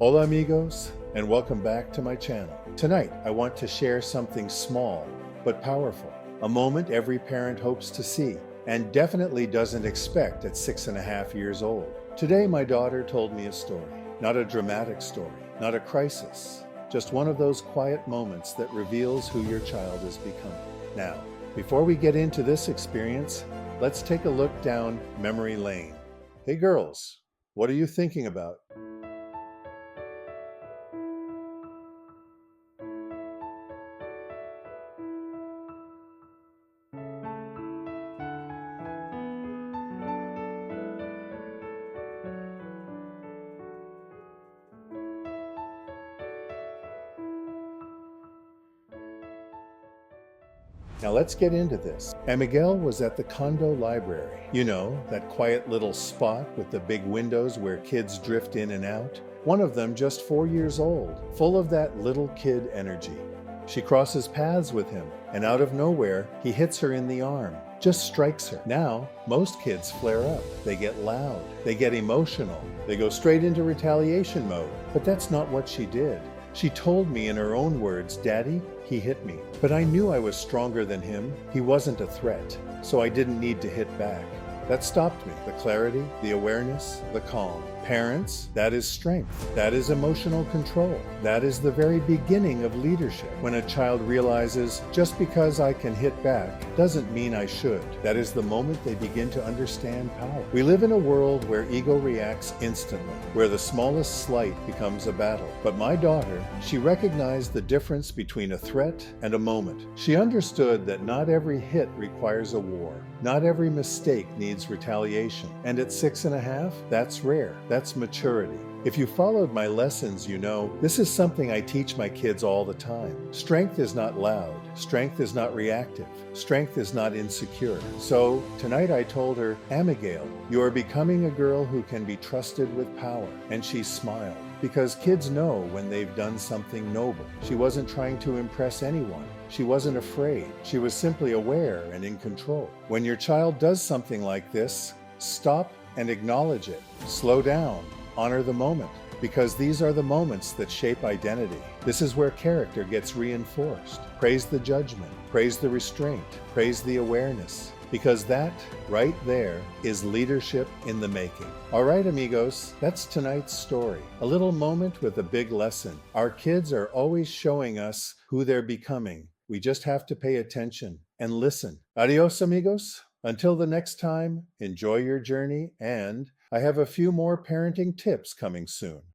Hola amigos, and welcome back to my channel. Tonight, I want to share something small but powerful. A moment every parent hopes to see and definitely doesn't expect at 6.5 years old. Today, my daughter told me a story. Not a dramatic story, not a crisis, just one of those quiet moments that reveals who your child is becoming. Now, before we get into this experience, let's take a look down memory lane. Hey girls, what are you thinking about? Now let's get into this. Miguel was at the condo library. You know, that quiet little spot with the big windows where kids drift in and out. One of them just 4 years old, full of that little kid energy. She crosses paths with him, and out of nowhere, he hits her in the arm, just strikes her. Now, most kids flare up. They get loud. They get emotional. They go straight into retaliation mode. But that's not what she did. She told me in her own words, "Daddy, he hit me. But I knew I was stronger than him. He wasn't a threat, so I didn't need to hit back." That stopped me. The clarity, the awareness, the calm. Parents, that is strength. That is emotional control. That is the very beginning of leadership. When a child realizes, just because I can hit back doesn't mean I should. That is the moment they begin to understand power. We live in a world where ego reacts instantly, where the smallest slight becomes a battle. But my daughter, she recognized the difference between a threat and a moment. She understood that not every hit requires a war. Not every mistake needs retaliation. And at 6.5, that's rare. That's maturity. If you followed my lessons, you know, this is something I teach my kids all the time. Strength is not loud. Strength is not reactive. Strength is not insecure. So tonight I told her, "Abigail, you are becoming a girl who can be trusted with power." And she smiled, because kids know when they've done something noble. She wasn't trying to impress anyone. She wasn't afraid. She was simply aware and in control. When your child does something like this, stop and acknowledge it. Slow down. Honor the moment, because these are the moments that shape identity. This is where character gets reinforced. Praise the judgment, praise the restraint, praise the awareness, because that, right there, is leadership in the making. All right, amigos, that's tonight's story. A little moment with a big lesson. Our kids are always showing us who they're becoming. We just have to pay attention and listen. Adios, amigos. Until the next time, enjoy your journey, and I have a few more parenting tips coming soon.